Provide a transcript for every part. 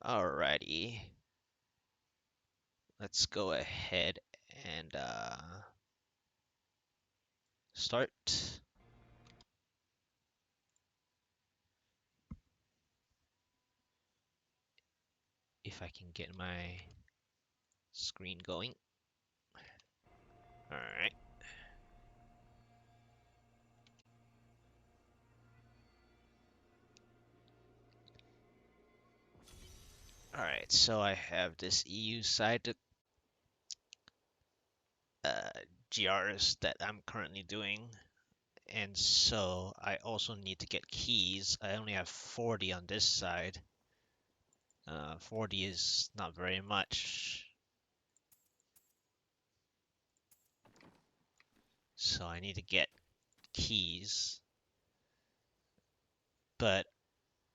Alrighty. Let's go ahead and start. If I can get my screen going. Alright. Alright, so I have this EU side GRs that I'm currently doing. And so I also need to get keys. I only have 40 on this side. 40 is not very much. So I need to get keys. But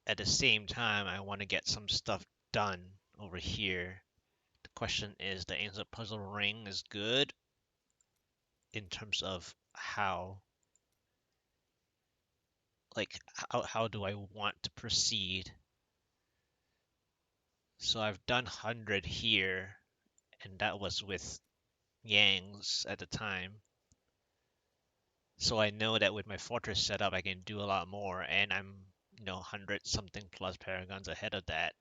at the same time, I want to get some stuff done over here. The question is, the answer puzzle ring is good in terms of how do I want to proceed. So I've done 100 here, and that was with Yang's at the time. So I know that with my fortress setup, I can do a lot more, and I'm, 100 something plus paragons ahead of that.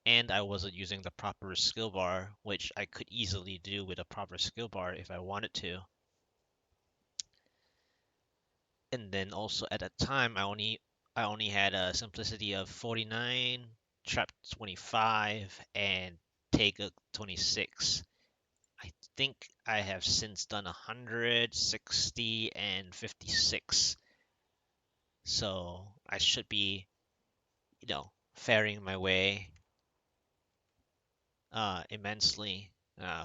And I wasn't using the proper skill bar, which I could easily do with a proper skill bar if I wanted to. And then also at that time, I only had a simplicity of 49, trap 25, and take a 26. I think I have since done 100, 60, and 56. So I should be, faring my way immensely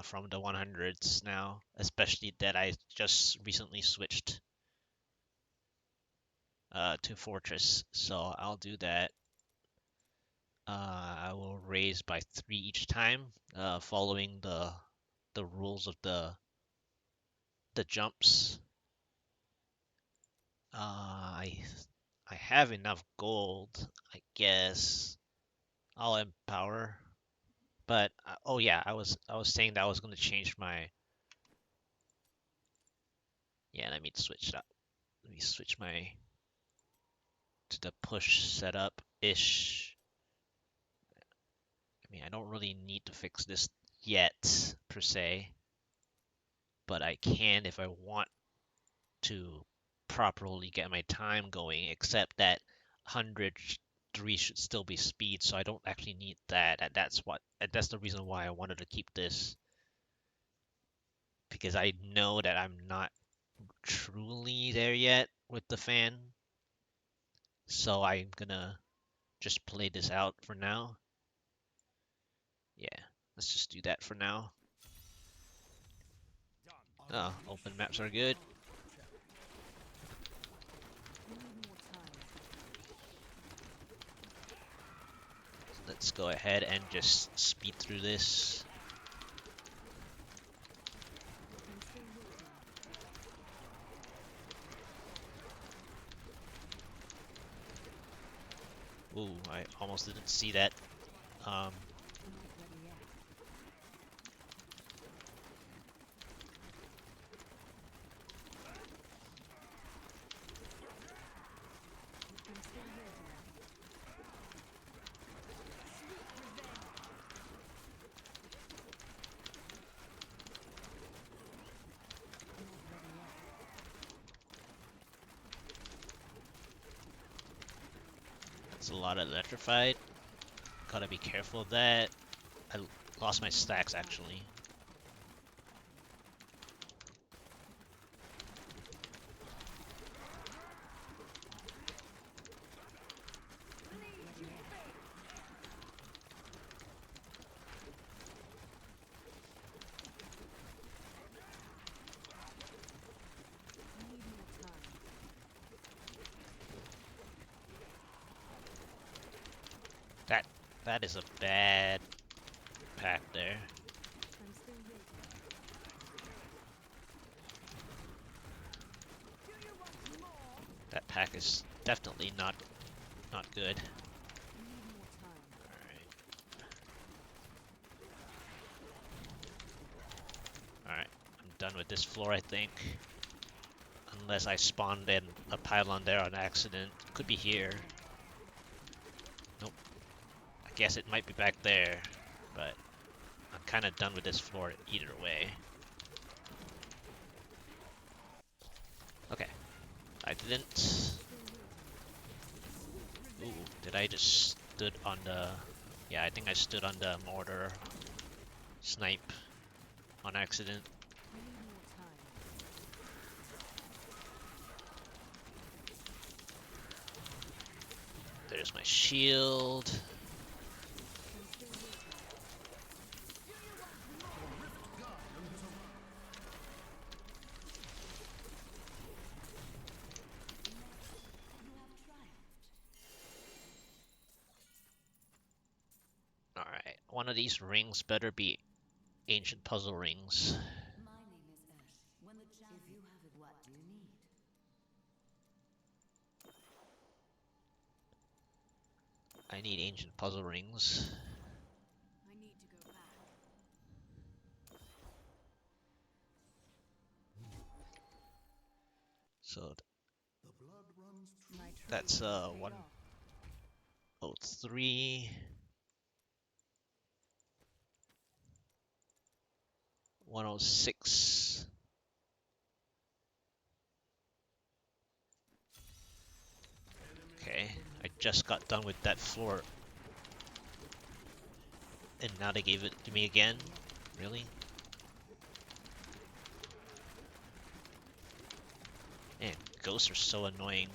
from the 100s now, especially that I just recently switched to Fortress. So I'll do that. I will raise by 3 each time, following the rules of the jumps. I have enough gold, I guess. I'll empower. But oh yeah, I was saying that I was gonna change my. Yeah, let me switch that. Let me switch my to the push setup ish. I mean, I don't really need to fix this yet per se, but I can if I want to properly get my time going. Except that 103 should still be speed, so I don't actually need that. And that's the reason why I wanted to keep this, because I know that I'm not truly there yet with the fan. So I'm gonna just play this out for now. Yeah, let's just do that for now. Open maps are good. So let's go ahead and just speed through this. Ooh, I almost didn't see that. Um, that's a lot of electrified. Gotta be careful of that. I lost my stacks actually. That that is a bad pack there. That pack is definitely not good. Alright. done with this floor, I think. Unless I spawned in a pylon there on accident. Could be here. Nope. I guess it might be back there, but I'm kind of done with this floor either way. Okay. I didn't... Ooh, did I just stood on the... Yeah, I think I stood on the mortar snipe on accident. There's my shield. Alright, one of these rings better be ancient puzzle rings. I need ancient puzzle rings. So that's 103, 106. Okay, I just got done with that floor. And now they gave it to me again? Really? Man, ghosts are so annoying.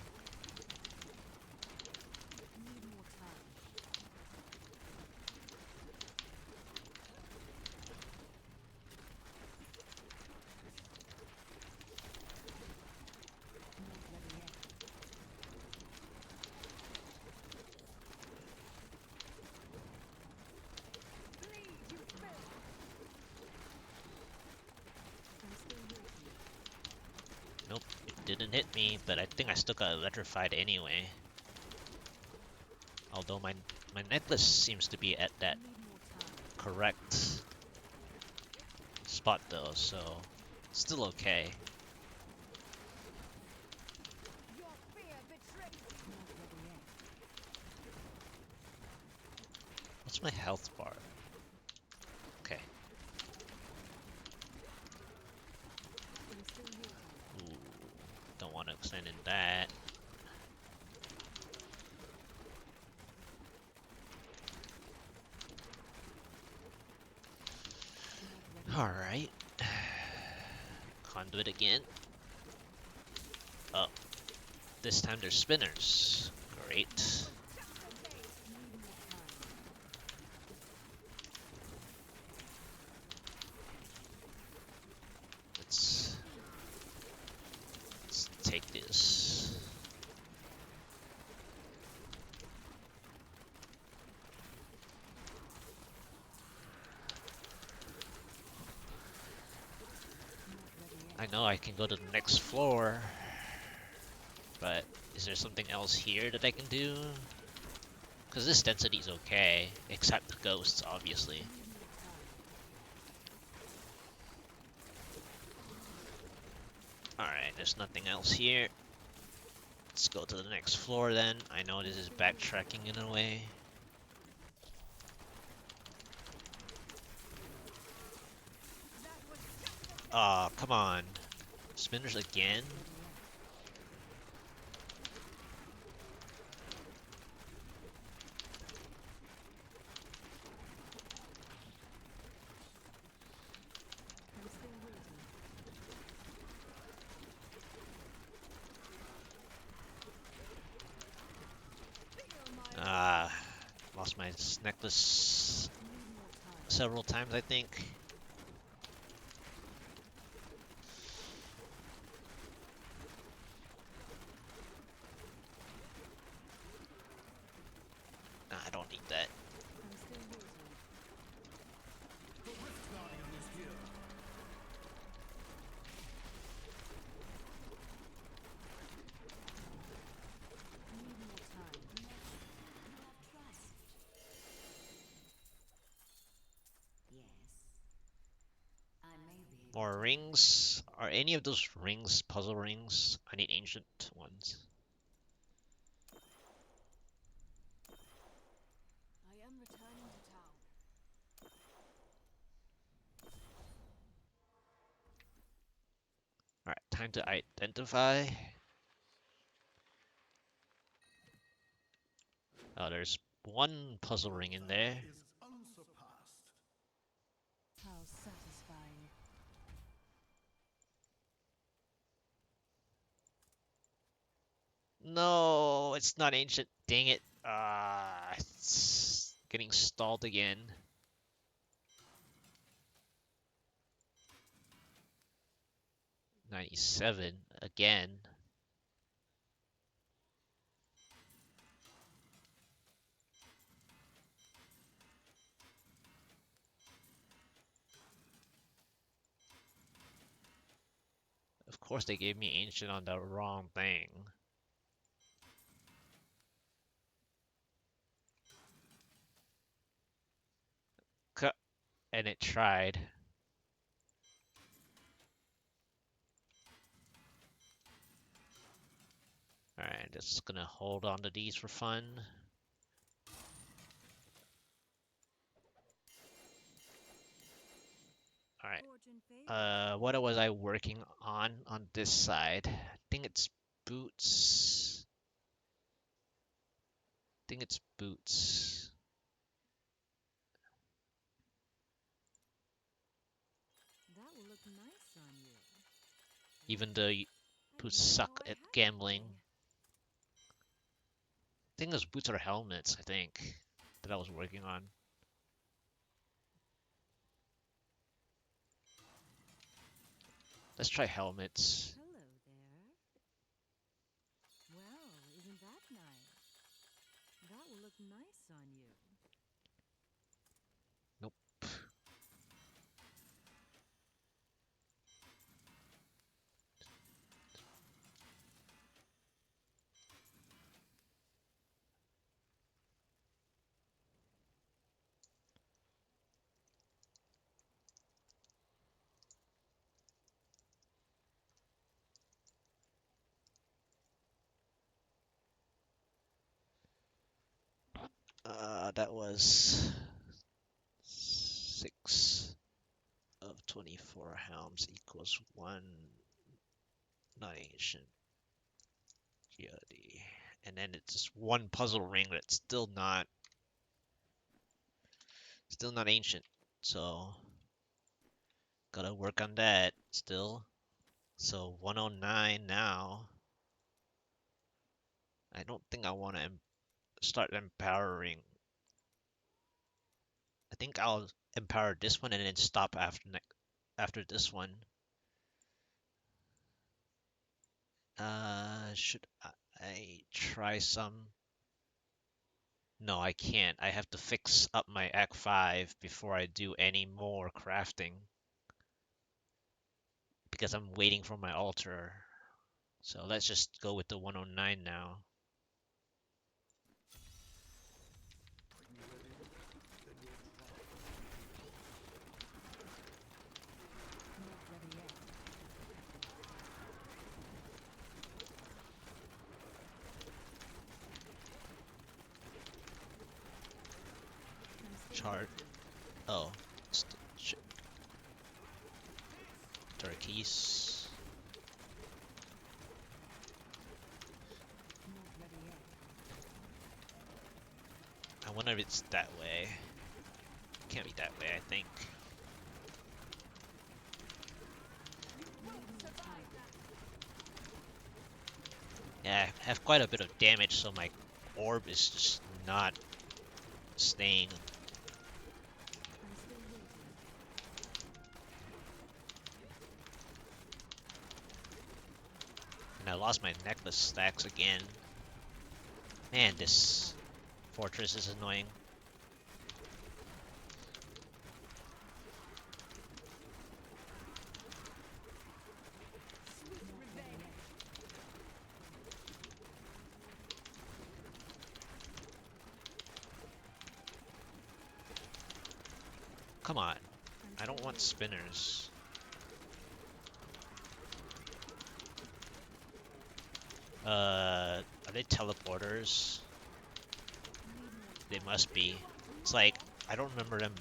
Nope, it didn't hit me, but I think I still got electrified anyway. Although my necklace seems to be at that correct spot though, so still okay. What's my health bar? Okay. Ooh, don't want to extend in that. Alright. Conduit again. Oh. This time there's spinners. Great. Let's take this. I know I can go to the next floor, but is there something else here that I can do? Because this density's okay, except the ghosts, obviously. Alright, there's nothing else here. Let's go to the next floor then. I know this is backtracking in a way. Aw, come on. Spinners again? Lost my necklace several times, I think. Nah, I don't need that. rings. Are any of those rings puzzle rings? I need ancient ones. I am returning to town. Alright, time to identify. Oh, there's one puzzle ring in there. How satisfying. No, it's not ancient. Dang it. It's getting stalled again. 97 again. Of course they gave me ancient on the wrong thing. And it tried. Alright, just gonna hold on to these for fun. Alright. What was I working on this side? I think it's boots. I think it's boots. That will look nice on you. Even though boots suck at gambling. I think those boots are helmets, I think, that I was working on. Let's try helmets. Hello there. Well, isn't that nice? That will look nice on you. Nope. That was 6 of 24 helms equals 1 non-ancient GoD. And then it's just one puzzle ring that's still not ancient. So gotta work on that still. So 109 now. I don't think I want to start empowering. I think I'll empower this one and then stop after this one. Should I try some? No, I can't. I have to fix up my Act 5 before I do any more crafting. Because I'm waiting for my altar. So let's just go with the 109 now. Not ready yet. I'm still Chart. waiting. Oh, shit. Turkeys. Not ready yet. I wonder if it's that way. Can't be that way, I think. Yeah, I have quite a bit of damage, so my orb is just not staying. I'm still waiting. And I lost my necklace stacks again. Man, this fortress is annoying. Not ready yet. Come on. I'm I still don't want waiting. spinners. Are they teleporters? They must be. It's like, I don't remember them.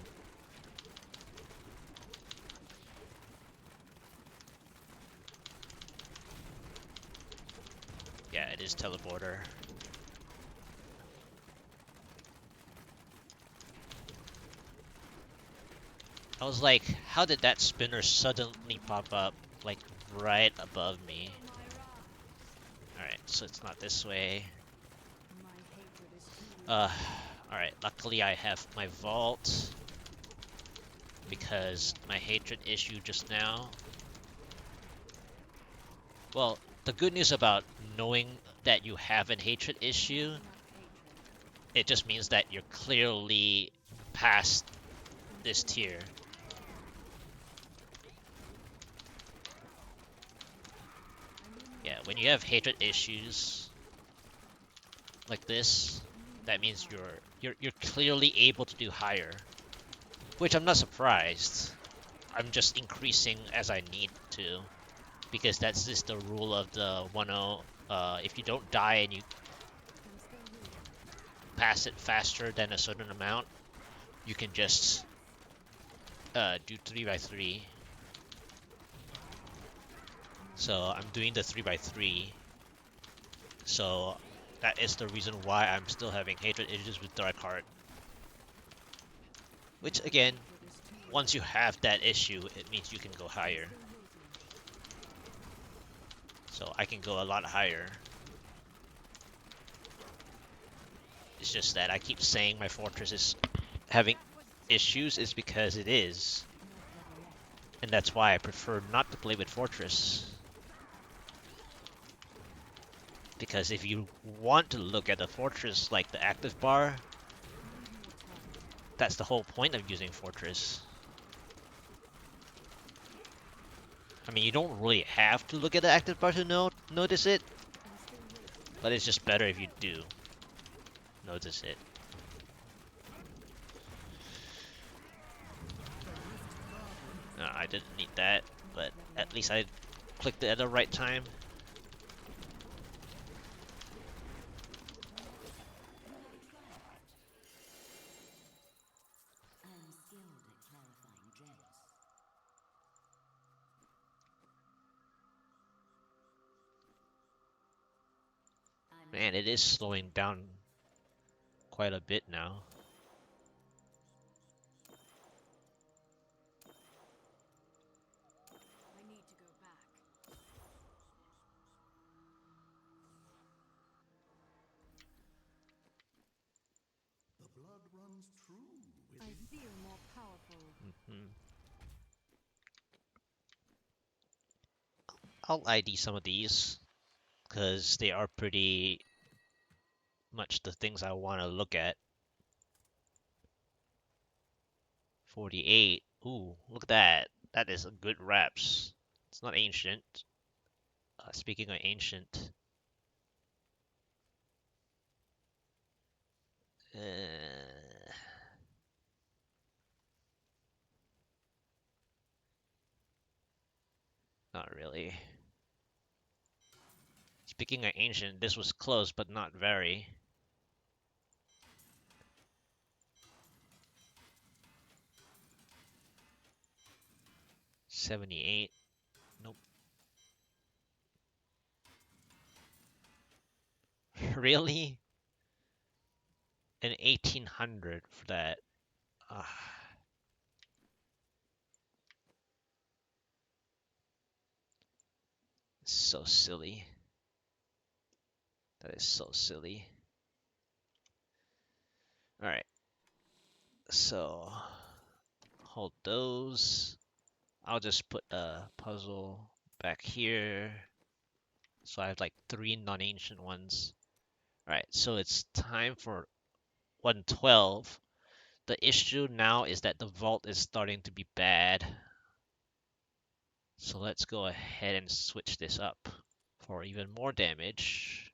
Yeah, it is teleporter. I was like, how did that spinner suddenly pop up, like, right above me? Alright, so it's not this way. Uh, alright, luckily I have my vault, because my hatred issue just now. Well, the good news about knowing that you have an hatred issue, it just means that you're clearly past this tier. Yeah, when you have hatred issues like this, that means you're clearly able to do higher. Which I'm not surprised. I'm just increasing as I need to, because that's just the rule of the 1.0. If you don't die and you pass it faster than a certain amount, you can just do 3x3. So I'm doing the 3x3. So that is the reason why I'm still having hatred issues with Darkheart. Which again, once you have that issue, it means you can go higher. So I can go a lot higher. It's just that I keep saying my fortress is having issues is because it is. And that's why I prefer not to play with fortress. Because if you want to look at the fortress like the active bar, that's the whole point of using fortress. I mean, you don't really have to look at the active bar to notice it, but it's just better if you do notice it. I didn't need that, but at least I clicked it at the right time. Man, it is slowing down quite a bit now. I feel more powerful. Hmm. I'll ID some of these because they are pretty much the things I want to look at. 48. Ooh, look at that. That is a good reps. It's not ancient. Speaking of ancient, uh, not really. Speaking of ancient, this was close, but not very. 78. Nope. Really? An 1800 for that. Ah, so silly. That is so silly. Alright, so hold those. I'll just put a puzzle back here. So I have like 3 non-ancient ones. Alright, so it's time for 112. The issue now is that the vault is starting to be bad. So let's go ahead and switch this up for even more damage.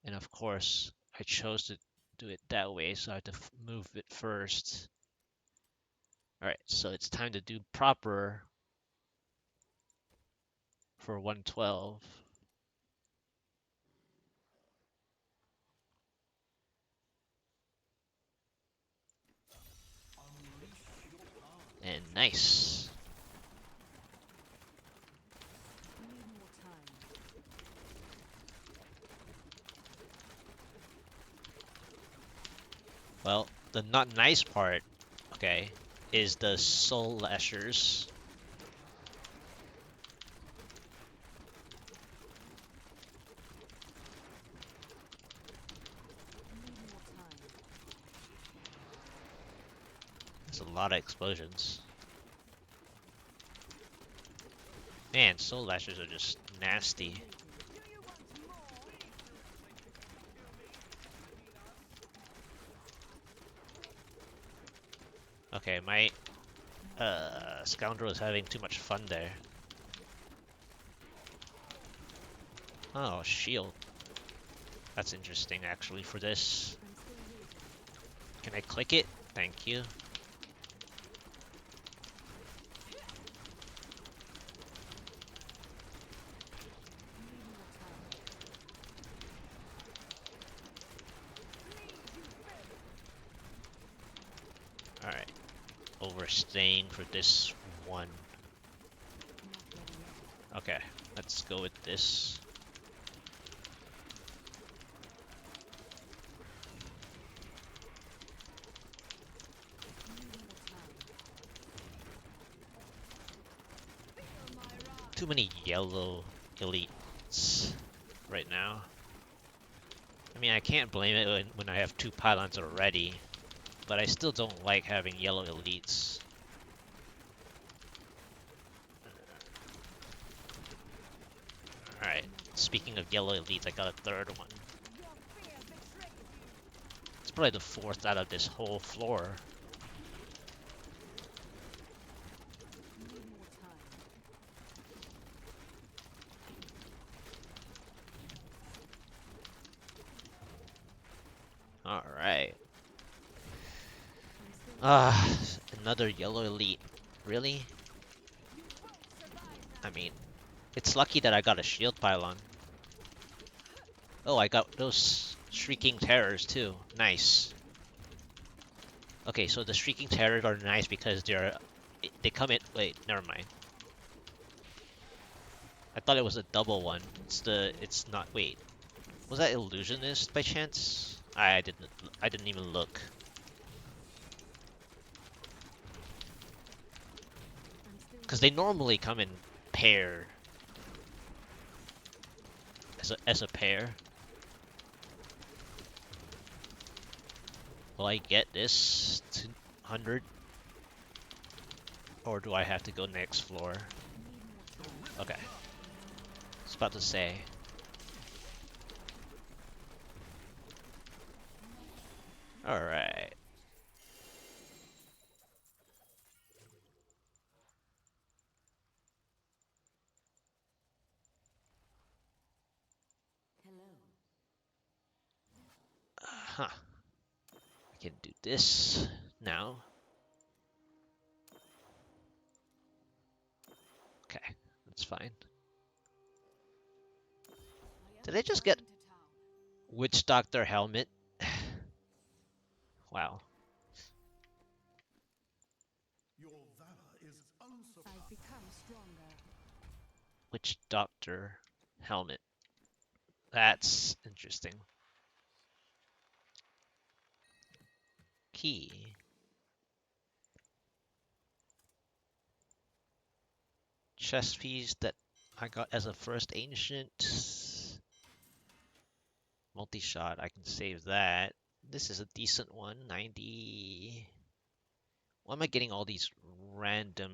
And of course, I chose to do it that way, so I have to move it first. Alright, so it's time to do proper for 112. And nice. Need more time. Well, the not nice part, okay, is the soul lashers. Need more time. There's a lot of explosions. Man, soul lashers are just nasty. Okay, my scoundrel is having too much fun there. Oh, shield. That's interesting actually for this. I'm still waiting. Can I click it? Thank you. Need more time. Alright. Overstaying for this one. Not ready yet. Okay, let's go with this. Need more time. Too many yellow elites right now. I mean, I can't blame it when I have two pylons already, but I still don't like having yellow elites. Alright, speaking of yellow elites, I got a third one. It's probably the fourth out of this whole floor. Need more time. Alright. I'm still Ah, another yellow elite. Really? I mean, it's lucky that I got a shield pylon. Oh, I got those Shrieking Terrors too. Nice. Okay, so the Shrieking Terrors are nice because they come in. Wait, never mind. I thought it was a double one. It's not. Wait, was that Illusionist by chance? I didn't even look. I'm still Because they normally come in pair as a pair. Will I get this 200? Or do I have to go next floor? need more time. Okay. I was about to say. Alright. Hello. Huh. I can do this now. Okay, that's fine. Did I just get Witch Doctor helmet? Wow. I've become stronger. Witch Doctor helmet. That's interesting. Key. Chest piece that I got as a first ancient. Multi-shot, I can save that. This is a decent one, 90. Why am I getting all these random...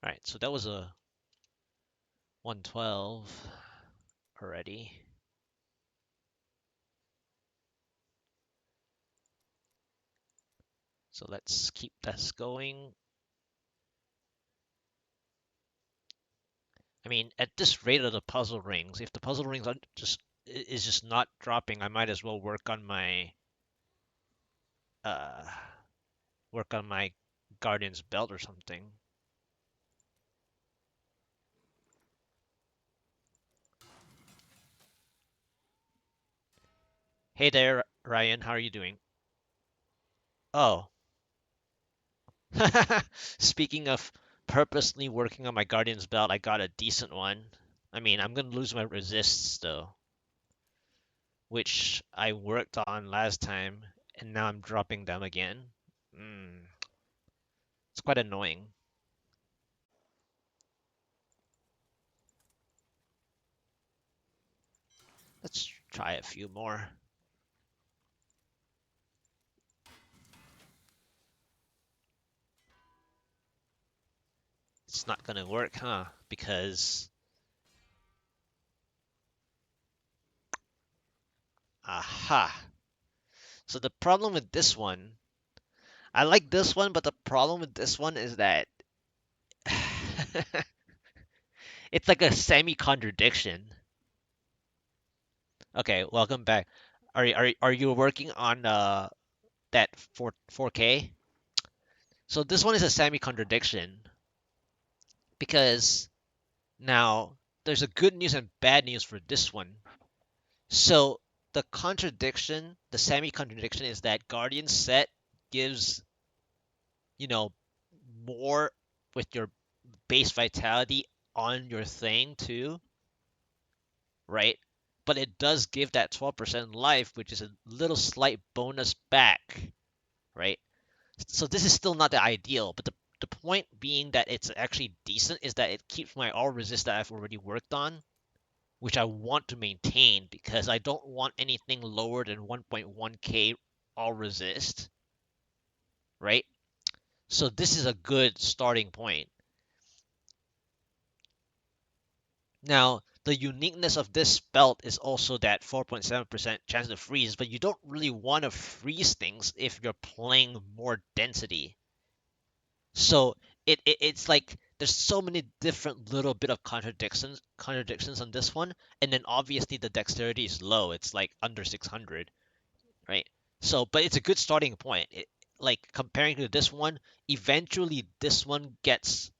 Alright, so that was a 112 already. So let's keep this going. I mean, at this rate of the puzzle rings, if the puzzle rings are just is just not dropping, I might as well uh work on my guardian's belt or something. Hey there, Ryan, how are you doing? Oh, speaking of purposely working on my guardian's belt, I got a decent one. I mean, I'm gonna lose my resists though, which I worked on last time, and now I'm dropping them again. Mm, it's quite annoying. Let's try a few more. It's not gonna work, huh? Because, aha. So the problem with this one, I like this one, but the problem with this one is that it's like a semi-contradiction. Okay, welcome back. Are you working on that 4K? So this one is a semi-contradiction because now there's a good news and bad news for this one. So the contradiction, the semi-contradiction is that Guardian set gives, you know, more with your base vitality on your thing too, right? But it does give that 12% life, which is a little slight bonus back, right? So this is still not the ideal, but the point being that it's actually decent is that it keeps my all resist that I've already worked on, which I want to maintain because I don't want anything lower than 1.1k all resist, right? So this is a good starting point. Now, the uniqueness of this belt is also that 4.7% chance to freeze, but you don't really want to freeze things if you're playing more density. So it's like there's so many different little bit of contradictions on this one, and then obviously the dexterity is low. It's like under 600, right? So, but it's a good starting point. Like comparing to this one, eventually this one gets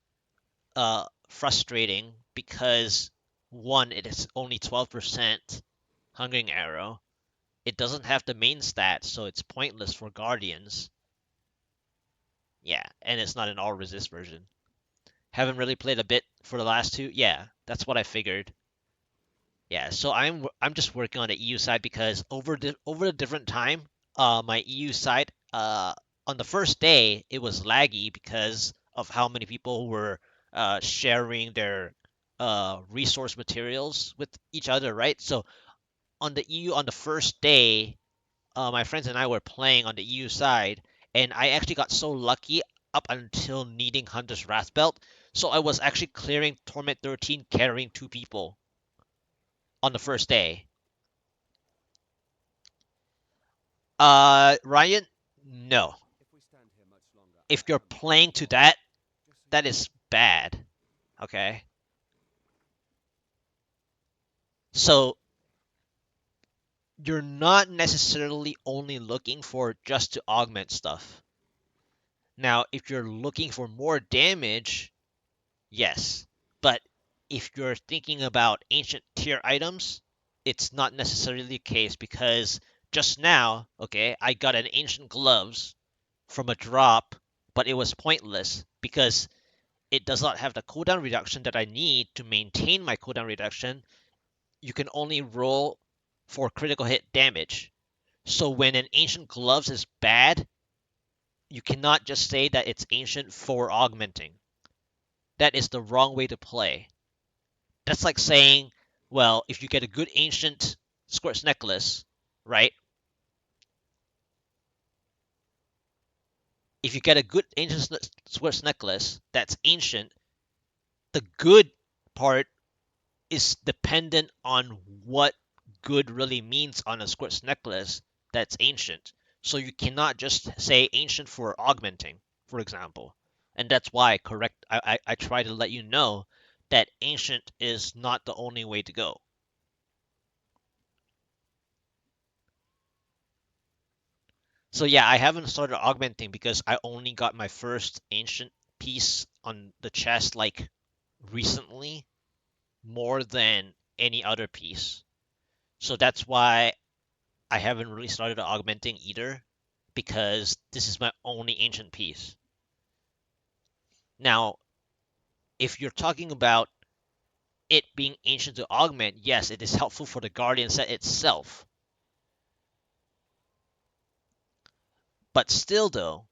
frustrating because one, it is only 12% hungering arrow. It doesn't have the main stat, so it's pointless for guardians. Yeah, and it's not an all resist version. Haven't really played a bit for the last two. Yeah, that's what I figured. Yeah, so I'm just working on the EU side because over the different time, my EU side, on the first day it was laggy because of how many people were sharing their resource materials with each other, right? So on the EU on the first day, my friends and I were playing on the EU side, and I actually got so lucky up until needing Hunter's Wrath Belt. So I was actually clearing Torment 13 carrying two people on the first day. Ryan, no. If you're playing to that, that is bad. Okay. So you're not necessarily only looking for just to augment stuff. Now, if you're looking for more damage, yes. But if you're thinking about ancient tier items, it's not necessarily the case because just now, okay, I got an ancient gloves from a drop, but it was pointless because it does not have the cooldown reduction that I need to maintain my cooldown reduction. You can only roll for critical hit damage. So when an ancient gloves is bad, you cannot just say that it's ancient for augmenting. That is the wrong way to play. That's like saying, well, if you get a good ancient Squirt's necklace, right? If you get a good ancient Squirt's necklace that's ancient, the good part is dependent on what good really means on a Squirt's necklace that's ancient. So you cannot just say ancient for augmenting, for example. And that's why I try to let you know that ancient is not the only way to go. So yeah, I haven't started augmenting because I only got my first ancient piece on the chest like recently, more than any other piece. So that's why I haven't really started augmenting either, because this is my only ancient piece. Now, if you're talking about it being ancient to augment, yes, it is helpful for the Guardian set itself. But still, though,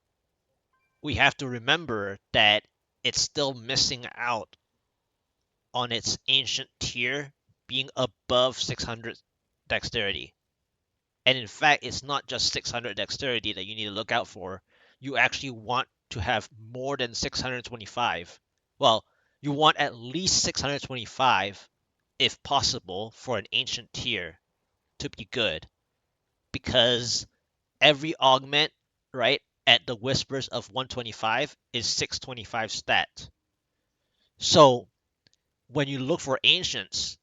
we have to remember that it's still missing out on its ancient tier being above 600 dexterity. And in fact, it's not just 600 dexterity that you need to look out for. You actually want to have more than 625. Well, you want at least 625 if possible for an ancient tier to be good, because every augment, right, at the whispers of 125 is 625 stat. So when you look for ancients,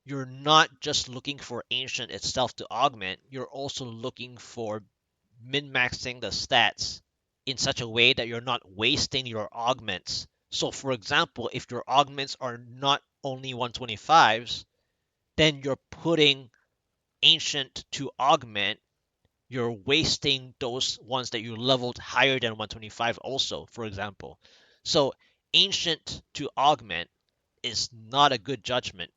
you're not just looking for ancient itself to augment, you're also looking for min-maxing the stats in such a way that you're not wasting your augments. So for example, if your augments are not only 125s, then you're putting ancient to augment, you're wasting those ones that you leveled higher than 125 also, for example. So ancient to augment is not a good judgment.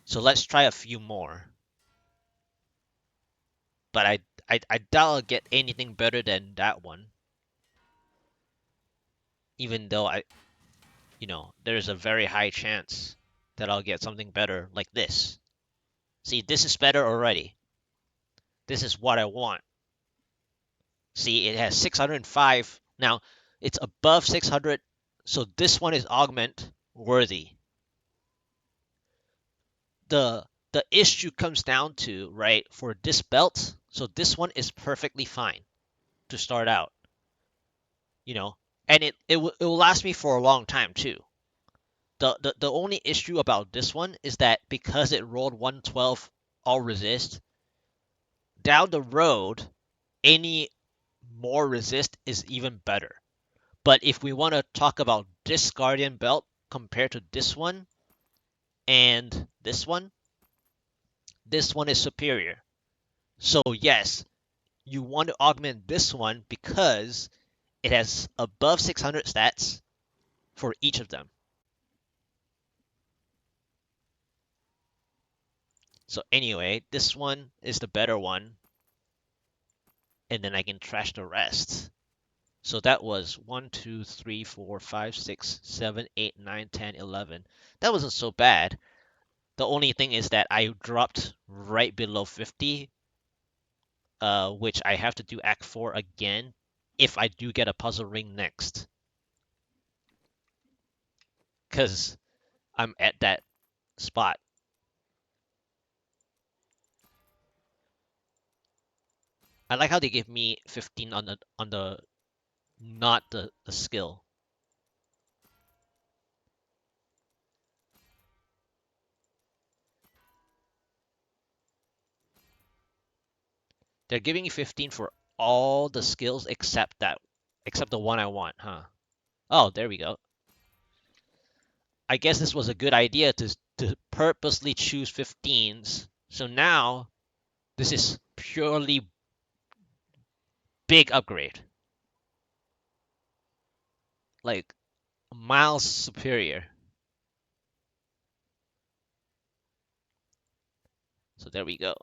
So let's try a few more. But I doubt I'll get anything better than that one, even though there's a very high chance that I'll get something better like this. See, this is better already. This is what I want. See, it has 605. Now, it's above 600, so this one is augment worthy. The issue comes down to, right, for this belt, so this one is perfectly fine to start out, you know, and it will last me for a long time too. The only issue about this one is that because it rolled 112 all resist, down the road, any more resist is even better. But if we want to talk about this Guardian belt compared to and this one is superior. So yes, you want to augment this one because it has above 600 stats for each of them. So anyway, this one is the better one, and then I can trash the rest. So that was 1, 2, 3, 4, 5, 6, 7, 8, 9, 10, 11. That wasn't so bad. The only thing is that I dropped right below 50, which I have to do Act 4 again if I do get a puzzle ring next. Because I'm at that spot. I like how they give me 15 on the not the skill. They're giving me 15 for all the skills except the one I want, huh? Oh, there we go. I guess this was a good idea to purposely choose 15s. So now this is purely big upgrade, like miles superior. So there we go.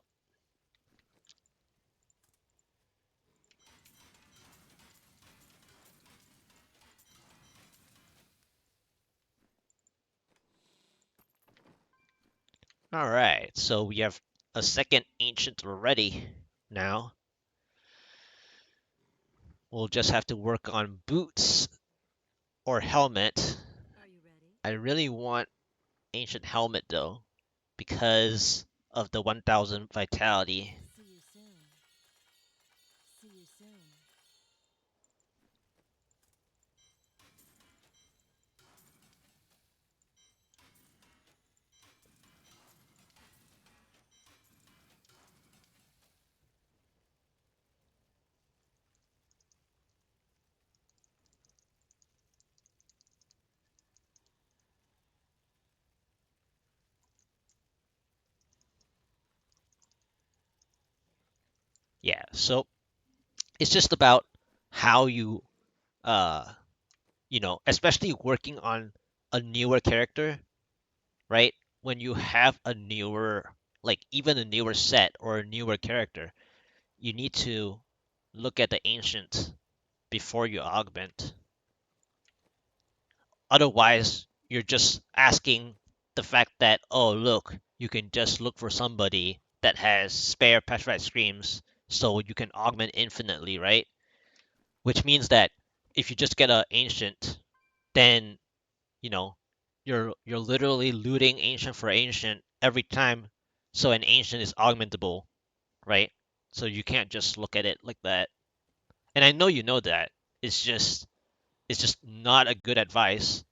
All right, so we have a second ancient already. Now we'll just have to work on boots or helmet. Are you ready? I really want ancient helmet though, because of the 1000 vitality. See you soon. See you soon. Yeah, so it's just about how you uh especially working on a newer character, right? When you have a newer, like even a newer set or a newer character, you need to look at the ancient before you augment. Otherwise, you're just asking the fact that, oh, look, you can just look for somebody that has spare petrified screams so you can augment infinitely, right? Which means that if you just get an ancient, then, you know, you're literally looting ancient for ancient every time. So an ancient is augmentable, right? So you can't just look at it like that. And I know you know that. It's just not a good advice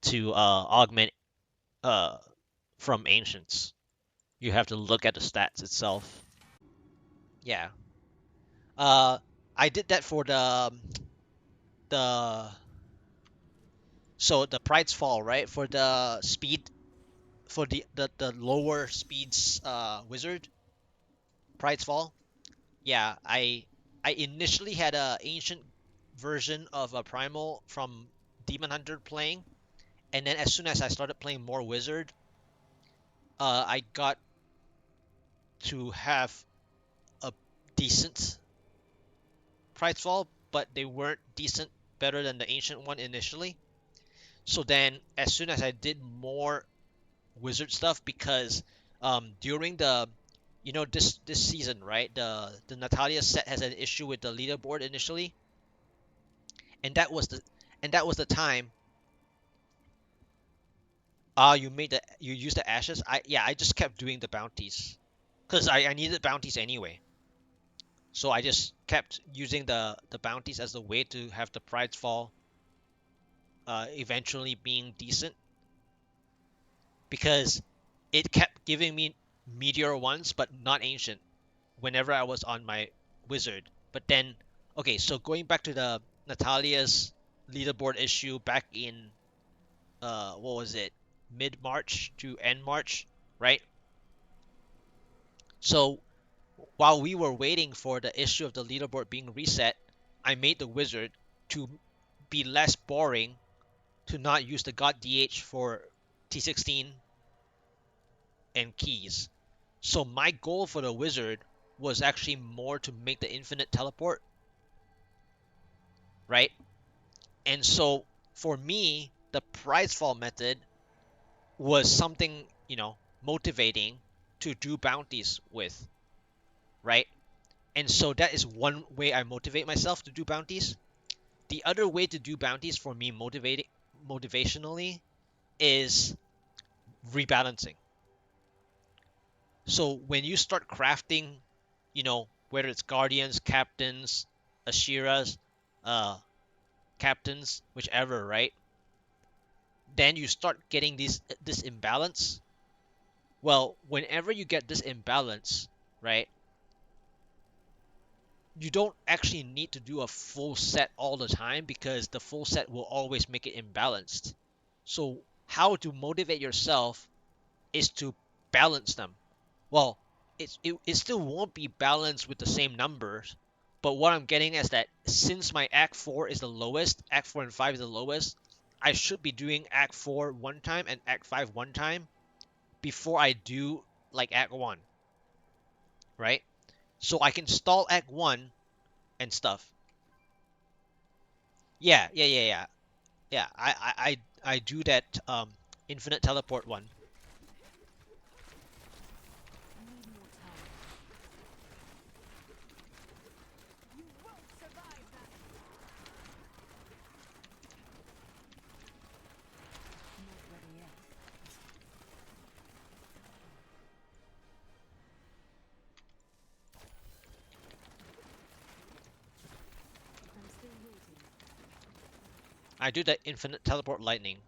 to augment uh, from ancients. You have to look at the stats itself. Yeah. Uh, I did that for the so the Pride's Fall, right? For the speed for the lower speeds wizard Pride's Fall. Yeah, I initially had a ancient version of a primal from Demon Hunter playing, and then as soon as I started playing more wizard, I got to have a decent price fall, but they weren't decent better than the ancient one initially. So then, as soon as I did more wizard stuff, because during the this season, right, the Natalia set has an issue with the leaderboard initially, and that was the time. You used the ashes. I just kept doing the bounties because I needed bounties anyway. So I just kept using the bounties as a way to have the prize fall eventually being decent because it kept giving me meteor ones but not ancient whenever I was on my wizard. But then, okay, so going back to the Natalia's leaderboard issue back in what was it, mid March to end March, right? So while we were waiting for the issue of the leaderboard being reset, I made the wizard to be less boring, to not use the God DH for T16 and keys. So my goal for the wizard was actually more to make the infinite teleport, right? And so for me, the prize fall method was something, motivating to do bounties with, right? And so that is one way I motivate myself to do bounties. The other way to do bounties for me motivationally is rebalancing. So when you start crafting, whether it's guardians, captains, ashiras, uh, captains, whichever, right? Then you start getting this imbalance. Well, whenever you get this imbalance, right, you don't actually need to do a full set all the time because the full set will always make it imbalanced. So how to motivate yourself is to balance them. Well, it still won't be balanced with the same numbers, but what I'm getting is that since my Act 4 is the lowest, Act 4 and 5 is the lowest, I should be doing Act 4 one time and Act 5 one time before I do like Act 1, right? So I can stall Act 1 and stuff. Yeah, yeah, yeah, yeah. Yeah, I do that infinite teleport one. Need more time. You won't survive that. Not ready yet. I'm still waiting. I do that infinite teleport lightning.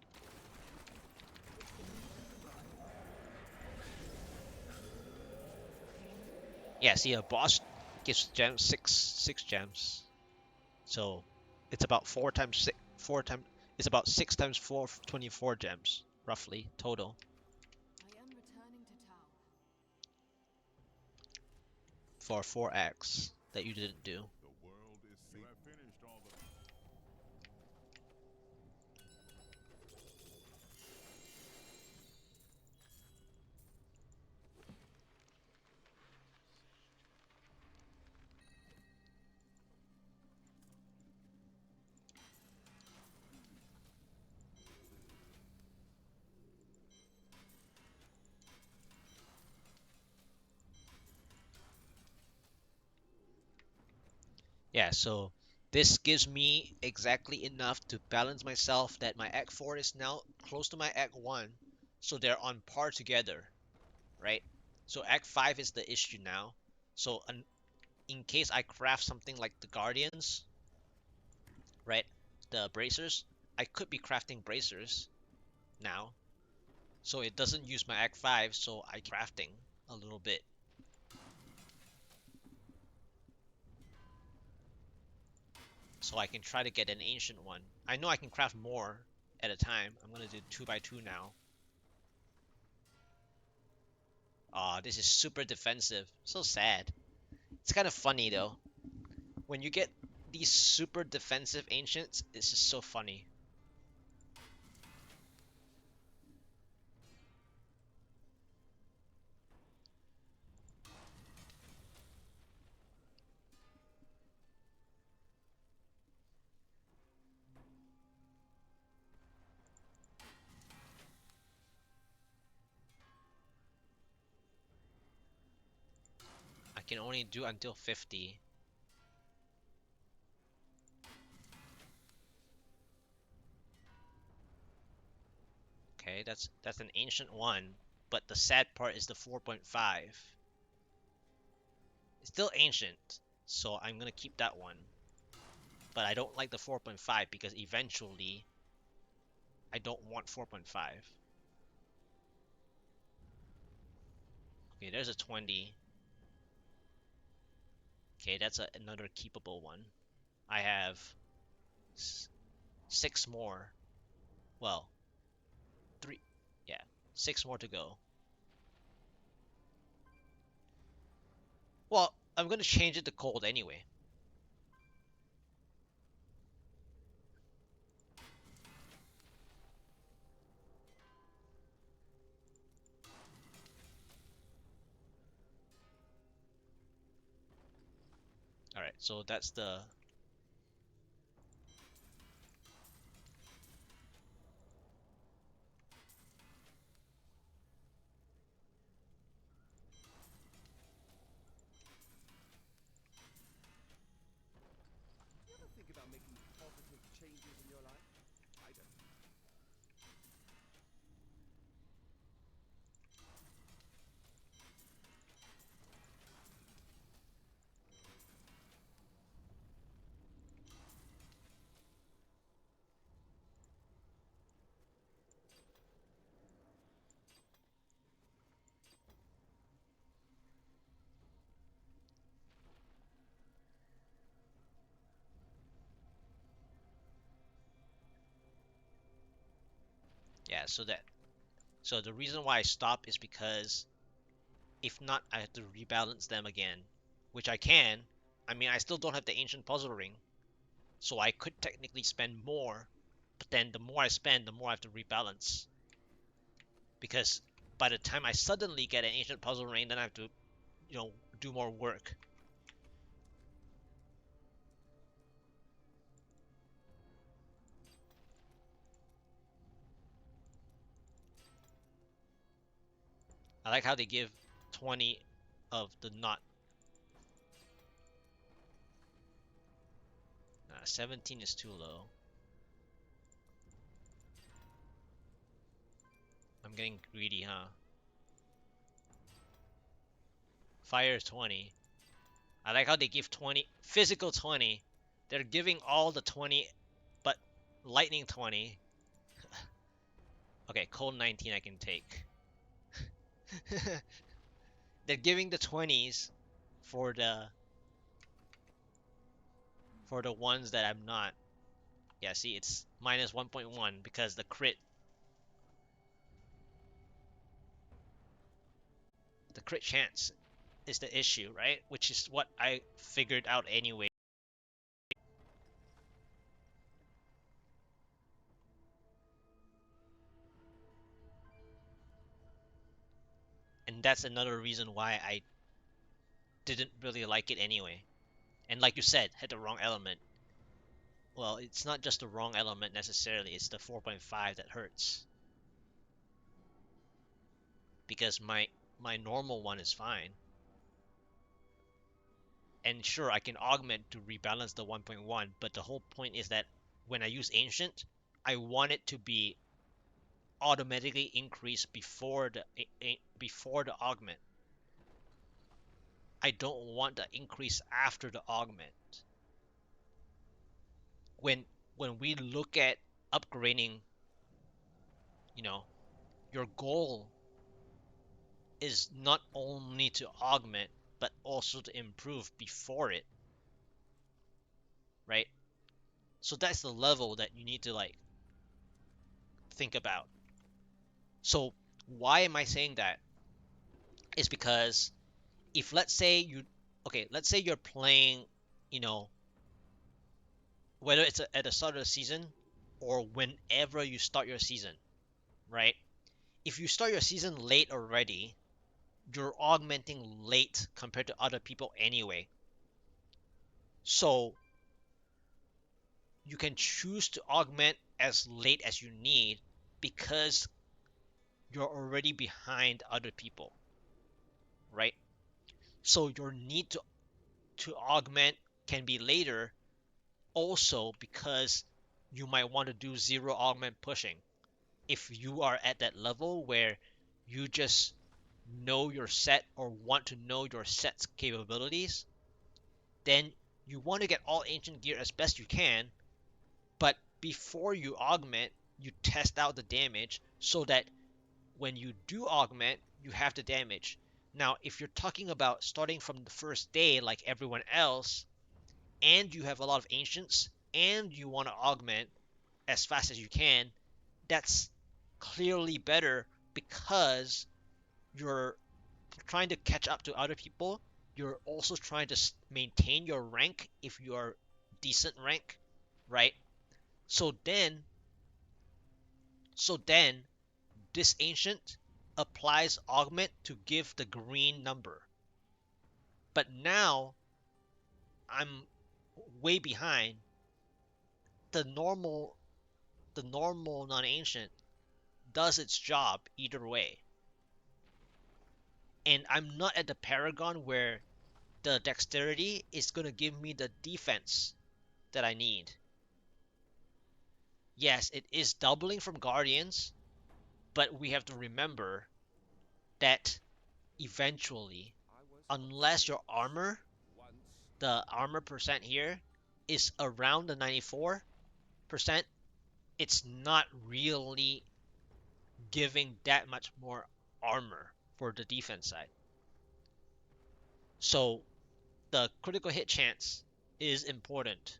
Yeah, see, a boss gives gems six gems. So it's about four times. It's about 6 times 4, 24 gems roughly total I am returning to town. for 4x. that you didn't do. Yeah, so this gives me exactly enough to balance myself that my Act 4 is now close to my Act 1, so they're on par together, right? So Act 5 is the issue now. So in case I craft something like the Guardians, right? The bracers, I could be crafting bracers now. So it doesn't use my Act 5, so I crafting a little bit. So I can try to get an ancient one. I know I can craft more at a time. I'm gonna do 2 by 2 now. Aw, this is super defensive. So sad. It's kind of funny though. When you get these super defensive ancients, it's just so funny. I can only do until 50. Okay, that's an ancient one, but the sad part is the 4.5. It's still ancient, so I'm gonna keep that one. But I don't like the 4.5 because eventually I don't want 4.5. Okay, there's a 20. Okay, that's another keepable one. I have 6 more. Well, three. Yeah, 6 more to go. Well, I'm gonna change it to cold anyway. All right, so that's the. You ever think about making positive changes in your life? I don't. Yeah, so the reason why I stop is because if not, I have to rebalance them again, which I can. I mean, I still don't have the ancient puzzle ring, so I could technically spend more, but then the more I spend, the more I have to rebalance. Because by the time I suddenly get an ancient puzzle ring, then I have to, do more work. I like how they give 20 of the not. 17 is too low. I'm getting greedy, huh? Fire 20. I like how they give 20, physical 20. They're giving all the 20, but lightning 20. Okay, cold 19 I can take. They're giving the 20s for the ones that I'm not. Yeah, see, it's minus 1.1 because the crit chance. is the issue, right? Which is what I figured out anyway. And that's another reason why I didn't really like it anyway. And like you said, had the wrong element. Well, it's not just the wrong element necessarily, it's the 4.5 that hurts. Because my normal one is fine. And sure, I can augment to rebalance the 1.1, but the whole point is that when I use ancient, I want it to be automatically increased before the augment. I don't want the increase after the augment. When we look at upgrading, you know, your goal is not only to augment but also to improve before it, right? So that's the level that you need to like think about. So why am I saying that? Is because if let's say you're playing, you know, whether it's at the start of the season or whenever you start your season, right? If you start your season late already, you're augmenting late compared to other people anyway. So you can choose to augment as late as you need because you're already behind other people, right? So your need to augment can be later also because you might want to do zero augment pushing. If you are at that level where you just know your set or want to know your set's capabilities, then you want to get all ancient gear as best you can, but before you augment, you test out the damage so that when you do augment, you have the damage. Now, if you're talking about starting from the first day like everyone else, and you have a lot of ancients, and you want to augment as fast as you can, that's clearly better because you're trying to catch up to other people. You're also trying to maintain your rank if you are decent rank, right? So then, so then this ancient applies augment to give the green number. But now I'm way behind. The normal the normal non-ancient does its job either way. And I'm not at the paragon where the dexterity is going to give me the defense that I need. Yes, it is doubling from guardians, but we have to remember that eventually, I was once unless your armor, once the armor percent here is around the 94%, it's not really giving that much more armor for the defense side. So the critical hit chance is important.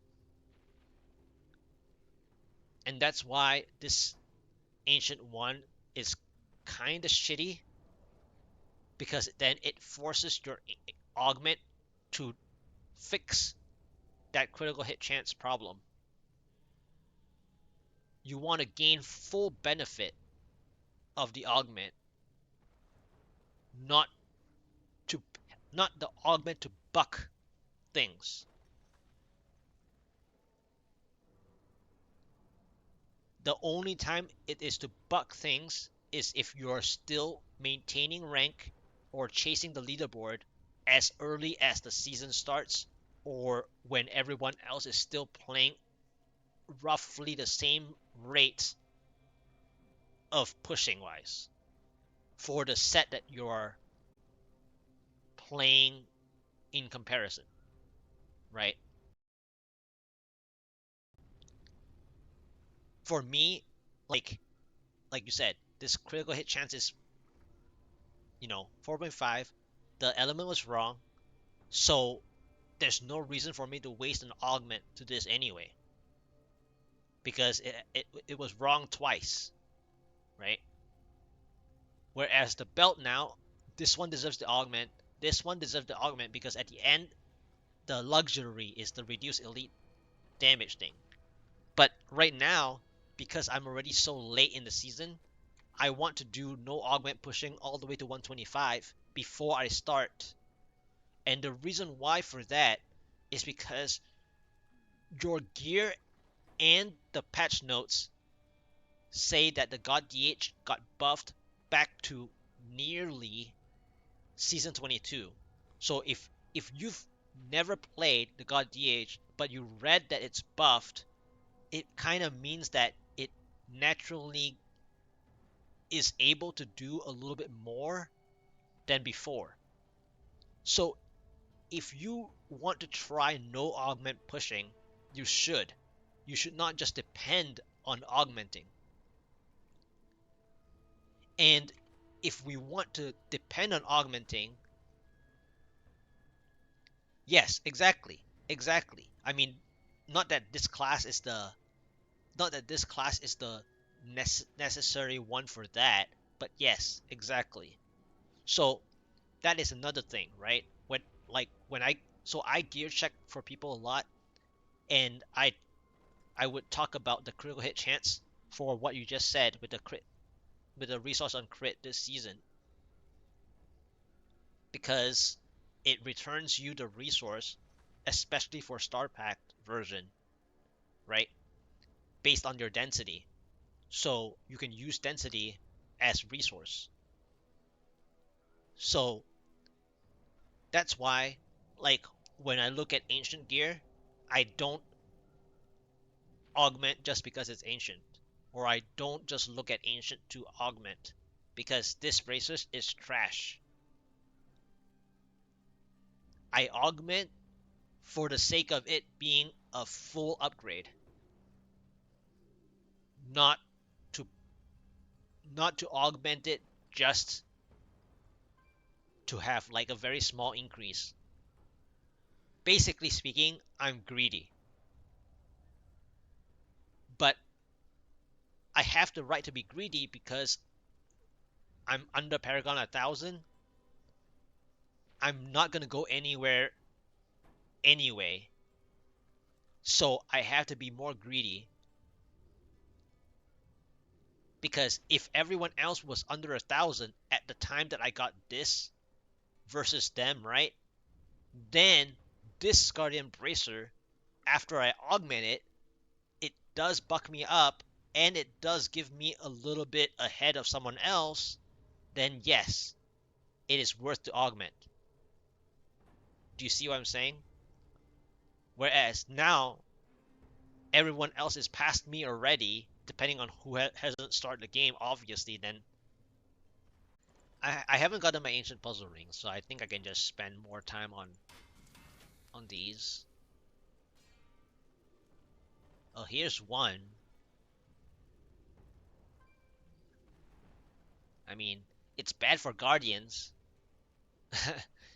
And that's why this ancient one is kind of shitty because then it forces your augment to fix that critical hit chance problem. You want to gain full benefit of the augment, not to not the augment to buck things. The only time it is to buck things is if you're still maintaining rank or chasing the leaderboard as early as the season starts or when everyone else is still playing roughly the same rate of pushing wise for the set that you're playing in comparison, right? For me, like you said, this critical hit chance is 4.5. The element was wrong, so there's no reason for me to waste an augment to this anyway because it was wrong twice, right? Whereas the belt now, this one deserves the augment. this one deserves the augment because at the end, the luxury is the reduced elite damage thing. But right now, because I'm already so late in the season, I want to do no augment pushing all the way to 125 before I start. And the reason why for that is because your gear and the patch notes say that the God DH got buffed back to nearly season 22. So if you've never played the God DH but you read that it's buffed, it kind of means that it naturally is able to do a little bit more than before. So if you want to try no augment pushing, you should. You should not just depend on augmenting. And if we want to depend on augmenting, yes, exactly. Exactly. I mean, not that this class is the not that this class is the necessary one for that, but yes, exactly. So that is another thing, right? When I so I gear check for people a lot, and I would talk about the critical hit chance for what you just said with the crit with the resource on crit this season because it returns you the resource, especially for star pack version, right? Based on your density. So you can use density as resource. So that's why, like, when I look at ancient gear, I don't augment just because it's ancient. Or I don't just look at ancient to augment because this braces is trash. I augment for the sake of it being a full upgrade, not to not to augment it just to have like a very small increase. Basically speaking, I'm greedy, but I have the right to be greedy because I'm under Paragon 1000. I'm not gonna go anywhere anyway, so I have to be more greedy because if everyone else was under 1000 at the time that I got this versus them, right? Then this Guardian Bracer, after I augment it, it does buck me up and it does give me a little bit ahead of someone else, then yes, it is worth to augment. Do you see what I'm saying? Whereas now, everyone else is past me already, depending on who hasn't started the game, obviously, then I haven't gotten my ancient puzzle rings, so I think I can just spend more time on these. Oh, here's one. I mean, it's bad for Guardians.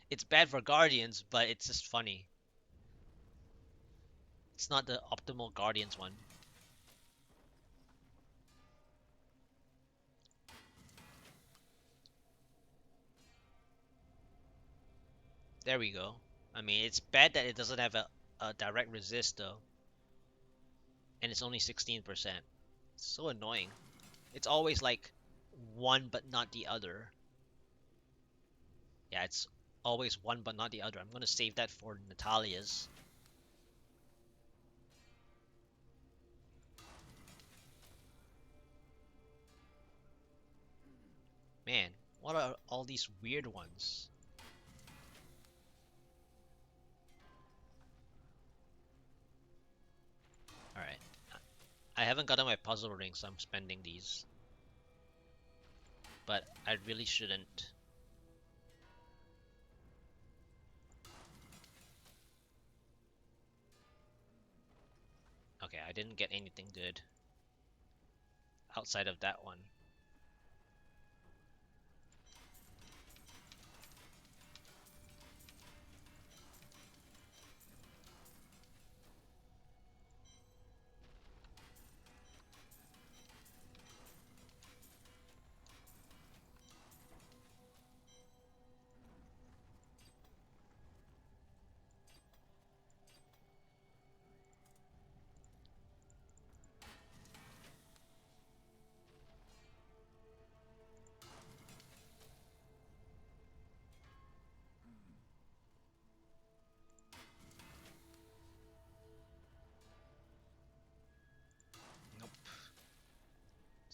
It's bad for Guardians, but it's just funny. It's not the optimal Guardians one. There we go. I mean, it's bad that it doesn't have a direct resist though, and it's only 16%. It's so annoying. It's always like one but not the other. Yeah, it's always one but not the other. I'm gonna save that for Natalia's. Man, what are all these weird ones? Alright. I haven't gotten my puzzle ring, so I'm spending these. But I really shouldn't. Okay, I didn't get anything good outside of that one.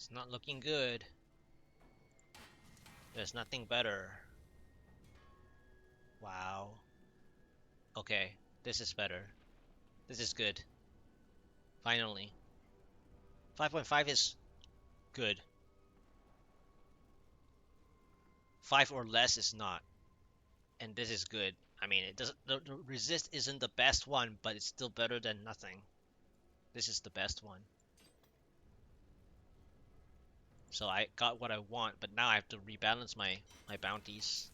It's not looking good. There's nothing better. Wow. Okay, this is better. This is good. Finally. 5.5 is good. 5 or less is not. And this is good. I mean, it doesn't. The resist isn't the best one, but it's still better than nothing. This is the best one. So I got what I want, but now I have to rebalance my bounties.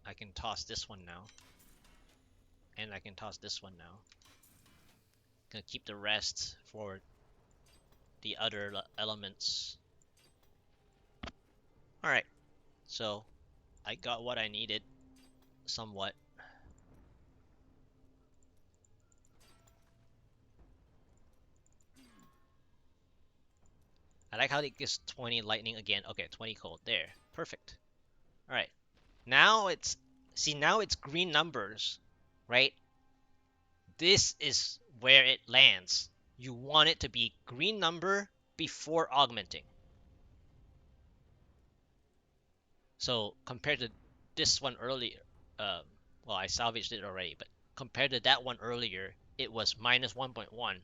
I can toss this one now, and I can toss this one now. Gonna keep the rest for the other elements. All right, so I got what I needed, somewhat. I like how it gives 20 lightning again. Okay, 20 cold. There. Perfect. All right. Now it's now it's green numbers, right? This is where it lands. You want it to be green number before augmenting. So compared to this one earlier, um, well, I salvaged it already, but compared to that one earlier, it was minus 1.1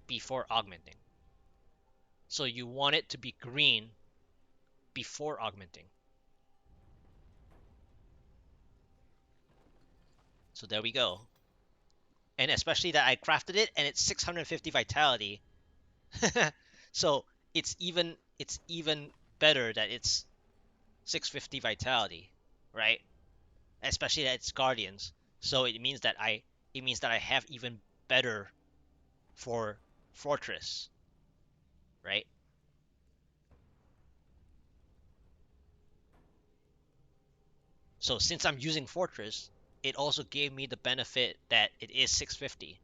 before augmenting. So you want it to be green before augmenting. So there we go. And especially that I crafted it and it's 650 vitality. So it's even better that it's 650 vitality, right? Especially that it's guardians. So it means that I have even better for fortress, right? So since I'm using fortress, it also gave me the benefit that it is 650.